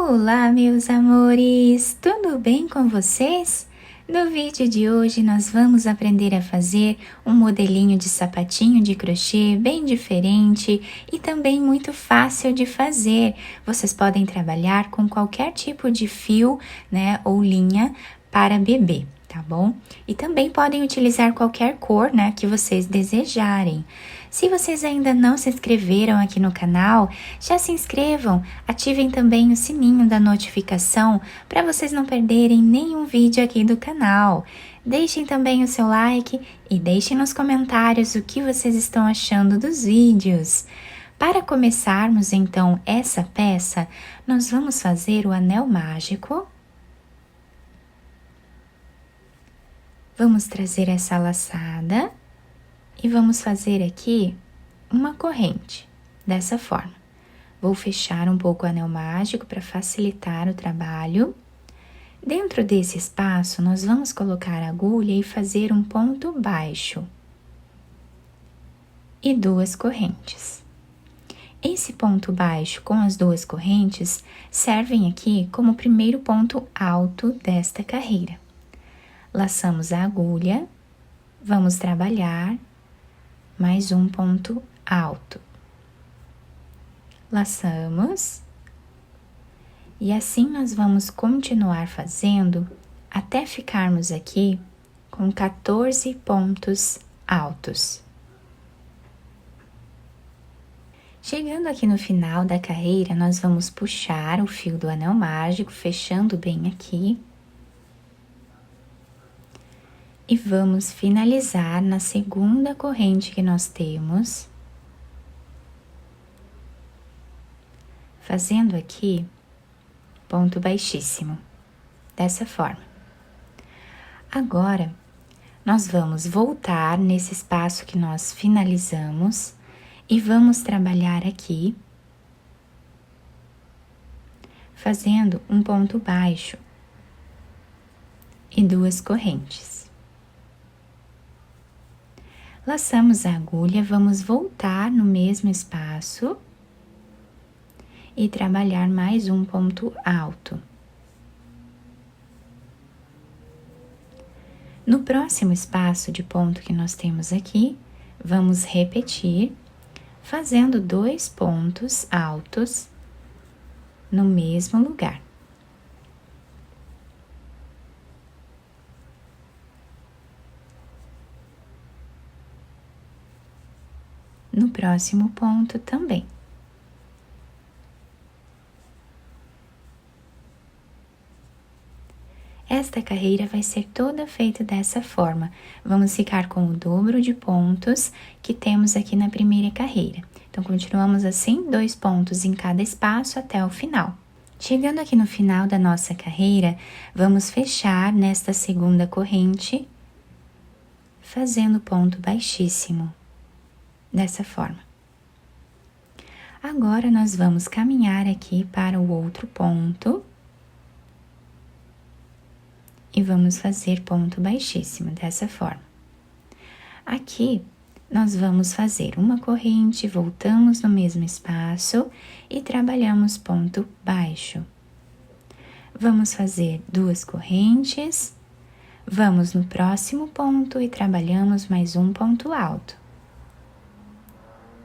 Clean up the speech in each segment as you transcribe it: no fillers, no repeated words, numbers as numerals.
Olá, meus amores! Tudo bem com vocês? No vídeo de hoje nós vamos aprender a fazer um modelinho de sapatinho de crochê bem diferente e também muito fácil de fazer. Vocês podem trabalhar com qualquer tipo de fio, né, ou linha para bebê, tá bom? E também podem utilizar qualquer cor, né, que vocês desejarem. Se vocês ainda não se inscreveram aqui no canal, já se inscrevam, ativem também o sininho da notificação para vocês não perderem nenhum vídeo aqui do canal. Deixem também o seu like e deixem nos comentários o que vocês estão achando dos vídeos. Para começarmos então essa peça, nós vamos fazer o anel mágico. Vamos trazer essa laçada. E vamos fazer aqui uma corrente, dessa forma. Vou fechar um pouco o anel mágico para facilitar o trabalho. Dentro desse espaço, nós vamos colocar a agulha e fazer um ponto baixo. E 2 correntes. Esse ponto baixo com as 2 correntes servem aqui como o primeiro ponto alto desta carreira. Laçamos a agulha, vamos trabalhar mais um ponto alto. Laçamos. E assim nós vamos continuar fazendo até ficarmos aqui com 14 pontos altos. Chegando aqui no final da carreira, nós vamos puxar o fio do anel mágico, fechando bem aqui. E vamos finalizar na segunda corrente que nós temos, fazendo aqui ponto baixíssimo, dessa forma. Agora, nós vamos voltar nesse espaço que nós finalizamos e vamos trabalhar aqui, fazendo um ponto baixo e 2 correntes. Laçamos a agulha, vamos voltar no mesmo espaço e trabalhar mais um ponto alto. No próximo espaço de ponto que nós temos aqui, vamos repetir, fazendo 2 pontos altos no mesmo lugar. No próximo ponto também. Esta carreira vai ser toda feita dessa forma. Vamos ficar com o dobro de pontos que temos aqui na primeira carreira. Então, continuamos assim, 2 pontos em cada espaço até o final. Chegando aqui no final da nossa carreira, vamos fechar nesta segunda corrente, fazendo ponto baixíssimo. Dessa forma. Agora, nós vamos caminhar aqui para o outro ponto. E vamos fazer ponto baixíssimo, dessa forma. Aqui, nós vamos fazer uma corrente, voltamos no mesmo espaço e trabalhamos ponto baixo. Vamos fazer 2 correntes, vamos no próximo ponto e trabalhamos mais um ponto alto.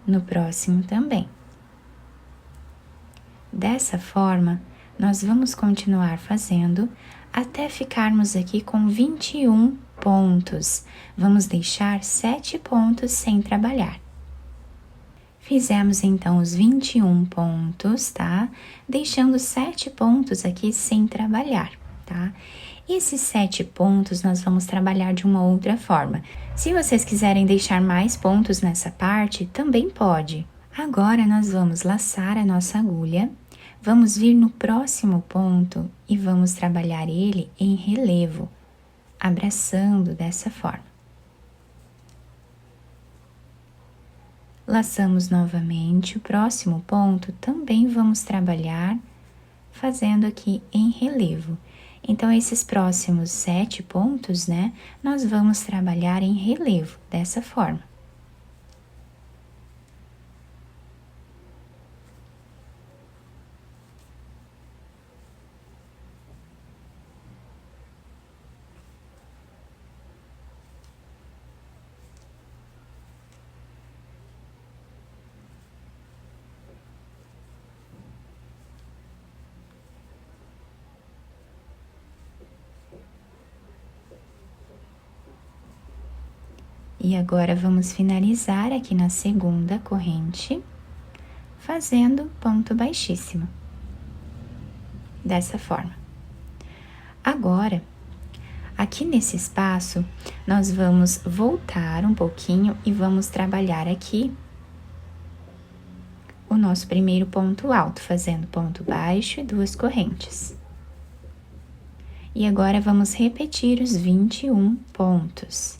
No próximo também. Dessa forma, nós vamos continuar fazendo até ficarmos aqui com 21 pontos. Vamos deixar 7 pontos sem trabalhar. Fizemos então os 21 pontos, tá? Deixando 7 pontos aqui sem trabalhar, tá? Esses 7 pontos nós vamos trabalhar de uma outra forma. Se vocês quiserem deixar mais pontos nessa parte, também pode. Agora, nós vamos laçar a nossa agulha, vamos vir no próximo ponto e vamos trabalhar ele em relevo, abraçando dessa forma. Laçamos novamente o próximo ponto, também vamos trabalhar fazendo aqui em relevo. Então, esses próximos 7 pontos, né, nós vamos trabalhar em relevo, dessa forma. E agora vamos finalizar aqui na segunda corrente, fazendo ponto baixíssimo. Dessa forma. Agora, aqui nesse espaço, nós vamos voltar um pouquinho e vamos trabalhar aqui o nosso primeiro ponto alto, fazendo ponto baixo e 2 correntes. E agora vamos repetir os 21 pontos.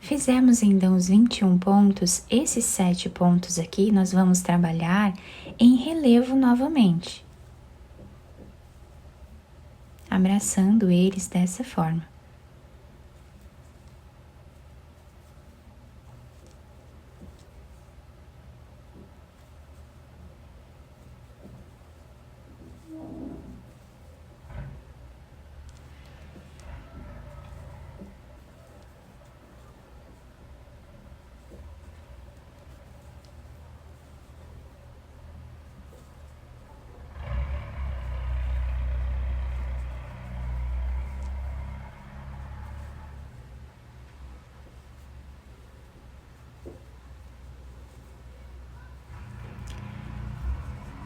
Fizemos então os 21 pontos, esses 7 pontos aqui nós vamos trabalhar em relevo novamente, abraçando eles dessa forma.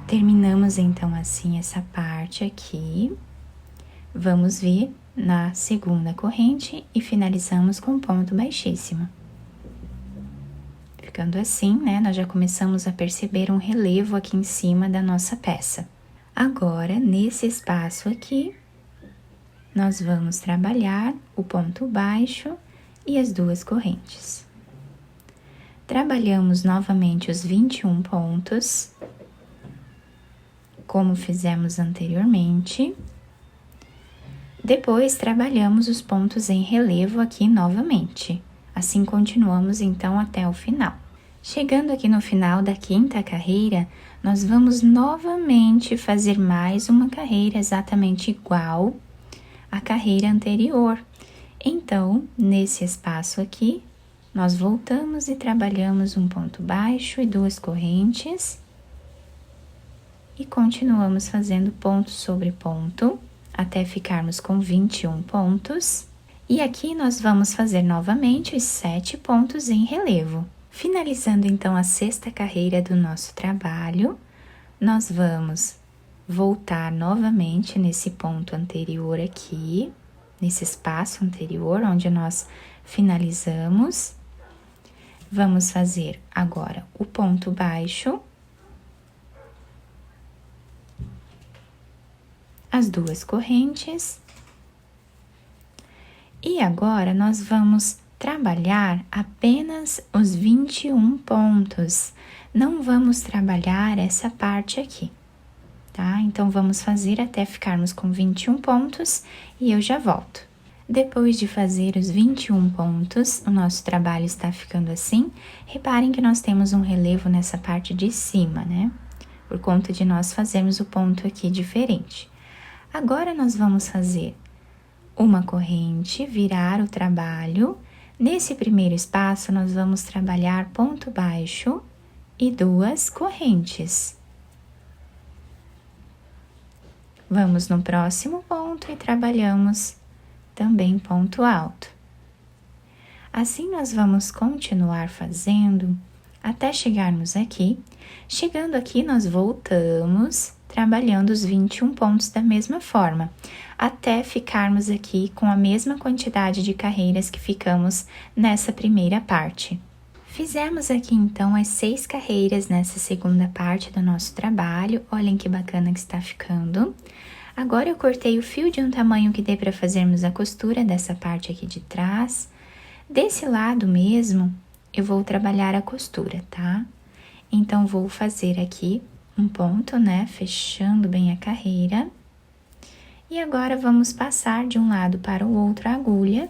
Terminamos então assim essa parte aqui. Vamos vir na segunda corrente e finalizamos com ponto baixíssimo. Ficando assim, né, nós já começamos a perceber um relevo aqui em cima da nossa peça. Agora, nesse espaço aqui, nós vamos trabalhar o ponto baixo e as 2 correntes. Trabalhamos novamente os 21 pontos, como fizemos anteriormente. Depois, trabalhamos os pontos em relevo aqui novamente. Assim, continuamos então até o final. Chegando aqui no final da 5ª carreira, nós vamos novamente fazer mais uma carreira exatamente igual à carreira anterior. Então, nesse espaço aqui, nós voltamos e trabalhamos um ponto baixo e 2 correntes. E continuamos fazendo ponto sobre ponto, até ficarmos com 21 pontos. E aqui nós vamos fazer novamente os 7 pontos em relevo. Finalizando então a 6ª carreira do nosso trabalho, nós vamos voltar novamente nesse ponto anterior aqui, nesse espaço anterior onde nós finalizamos. Vamos fazer agora o ponto baixo, as 2 correntes, e agora nós vamos trabalhar apenas os 21 pontos, não vamos trabalhar essa parte aqui, tá? Então, vamos fazer até ficarmos com 21 pontos e eu já volto. Depois de fazer os 21 pontos, o nosso trabalho está ficando assim. Reparem que nós temos um relevo nessa parte de cima, né? Por conta de nós fazermos o ponto aqui diferente. Agora, nós vamos fazer uma corrente, virar o trabalho. Nesse primeiro espaço, nós vamos trabalhar ponto baixo e 2 correntes. Vamos no próximo ponto e trabalhamos também ponto alto. Assim, nós vamos continuar fazendo até chegarmos aqui. Chegando aqui, nós voltamos trabalhando os 21 pontos da mesma forma, até ficarmos aqui com a mesma quantidade de carreiras que ficamos nessa primeira parte. Fizemos aqui então as 6 carreiras nessa segunda parte do nosso trabalho. Olhem que bacana que está ficando. Agora eu cortei o fio de um tamanho que dê para fazermos a costura dessa parte aqui de trás. Desse lado mesmo, eu vou trabalhar a costura, tá? Então, vou fazer aqui um ponto, né? Fechando bem a carreira. E agora, vamos passar de um lado para o outro a agulha,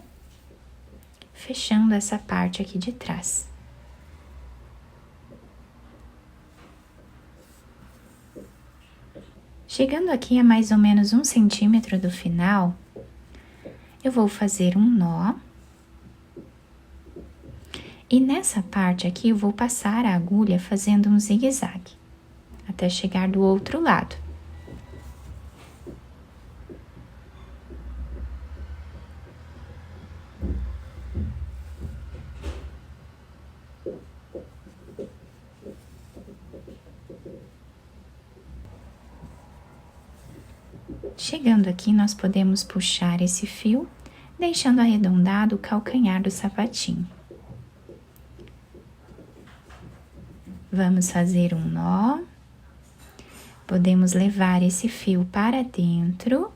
fechando essa parte aqui de trás. Chegando aqui a mais ou menos 1 centímetro do final, eu vou fazer um nó. E nessa parte aqui, eu vou passar a agulha fazendo um zigue-zague, até chegar do outro lado. Chegando aqui, nós podemos puxar esse fio, deixando arredondado o calcanhar do sapatinho. Vamos fazer um nó. Podemos levar esse fio para dentro.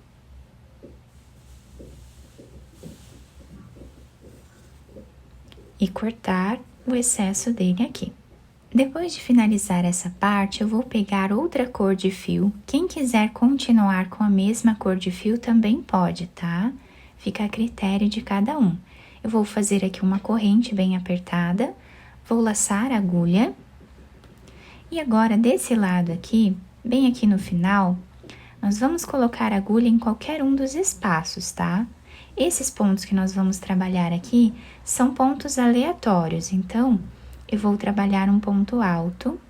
E cortar o excesso dele aqui. Depois de finalizar essa parte, eu vou pegar outra cor de fio. Quem quiser continuar com a mesma cor de fio também pode, tá? Fica a critério de cada um. Eu vou fazer aqui uma corrente bem apertada, vou laçar a agulha. E agora, desse lado aqui, bem aqui no final, nós vamos colocar a agulha em qualquer um dos espaços, tá? Esses pontos que nós vamos trabalhar aqui são pontos aleatórios, então eu vou trabalhar um ponto alto,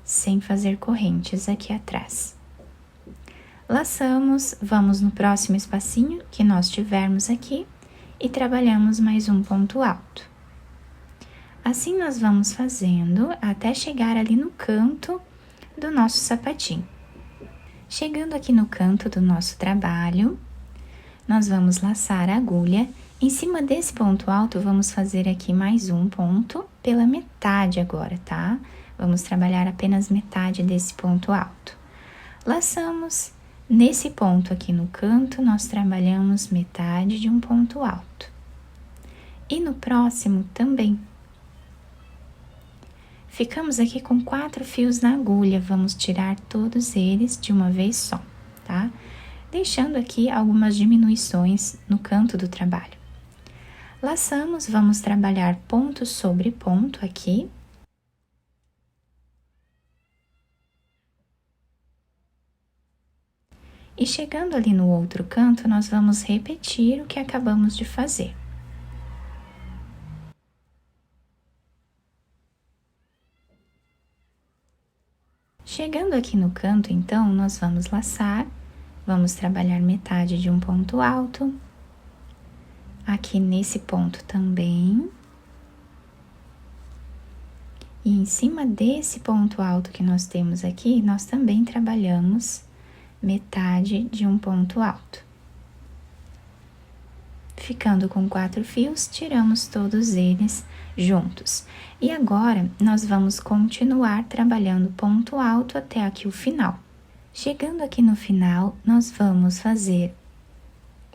sem fazer correntes aqui atrás. Laçamos, vamos no próximo espacinho que nós tivermos aqui e trabalhamos mais um ponto alto. Assim nós vamos fazendo até chegar ali no canto do nosso sapatinho. Chegando aqui no canto do nosso trabalho, nós vamos laçar a agulha. Em cima desse ponto alto, vamos fazer aqui mais um ponto pela metade agora, tá? Vamos trabalhar apenas metade desse ponto alto. Laçamos, nesse ponto aqui no canto, nós trabalhamos metade de um ponto alto. E no próximo também. Ficamos aqui com 4 fios na agulha, vamos tirar todos eles de uma vez só, tá? Deixando aqui algumas diminuições no canto do trabalho. Laçamos, vamos trabalhar ponto sobre ponto aqui. E chegando ali no outro canto, nós vamos repetir o que acabamos de fazer. Chegando aqui no canto, então, nós vamos laçar, vamos trabalhar metade de um ponto alto. Aqui nesse ponto também. E em cima desse ponto alto que nós temos aqui, nós também trabalhamos metade de um ponto alto. Ficando com 4 fios, tiramos todos eles juntos. E agora, nós vamos continuar trabalhando ponto alto até aqui o final. Chegando aqui no final, nós vamos fazer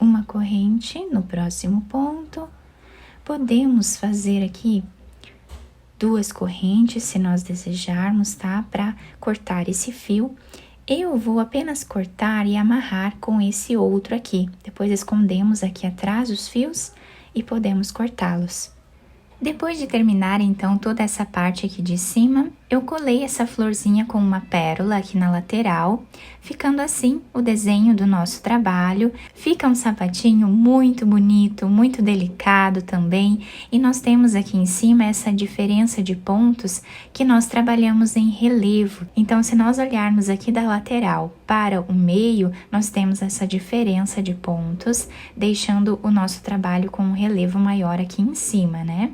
uma corrente no próximo ponto. Podemos fazer aqui 2 correntes, se nós desejarmos, tá? Para cortar esse fio. Eu vou apenas cortar e amarrar com esse outro aqui. Depois escondemos aqui atrás os fios e podemos cortá-los. Depois de terminar, então, toda essa parte aqui de cima, eu colei essa florzinha com uma pérola aqui na lateral, ficando assim o desenho do nosso trabalho. Fica um sapatinho muito bonito, muito delicado também, e nós temos aqui em cima essa diferença de pontos que nós trabalhamos em relevo. Então, se nós olharmos aqui da lateral para o meio, nós temos essa diferença de pontos, deixando o nosso trabalho com um relevo maior aqui em cima, né?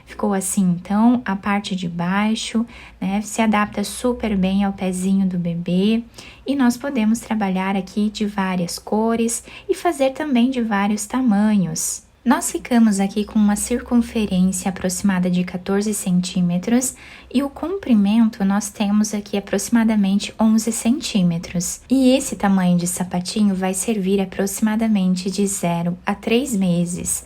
Ficou assim, então, a parte de baixo, né, se adapta super bem ao pezinho do bebê. E nós podemos trabalhar aqui de várias cores e fazer também de vários tamanhos. Nós ficamos aqui com uma circunferência aproximada de 14 centímetros e o comprimento nós temos aqui aproximadamente 11 centímetros. E esse tamanho de sapatinho vai servir aproximadamente de 0 a 3 meses.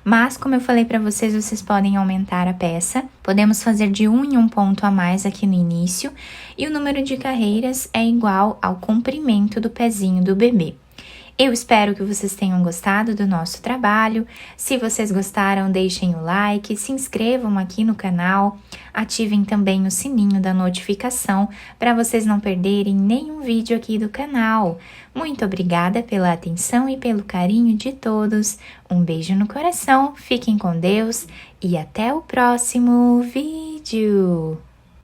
Mas, como eu falei para vocês, vocês podem aumentar a peça. Podemos fazer de 1 em 1 ponto a mais aqui no início. E o número de carreiras é igual ao comprimento do pezinho do bebê. Eu espero que vocês tenham gostado do nosso trabalho. Se vocês gostaram, deixem o like, se inscrevam aqui no canal, ativem também o sininho da notificação para vocês não perderem nenhum vídeo aqui do canal. Muito obrigada pela atenção e pelo carinho de todos. Um beijo no coração, fiquem com Deus e até o próximo vídeo!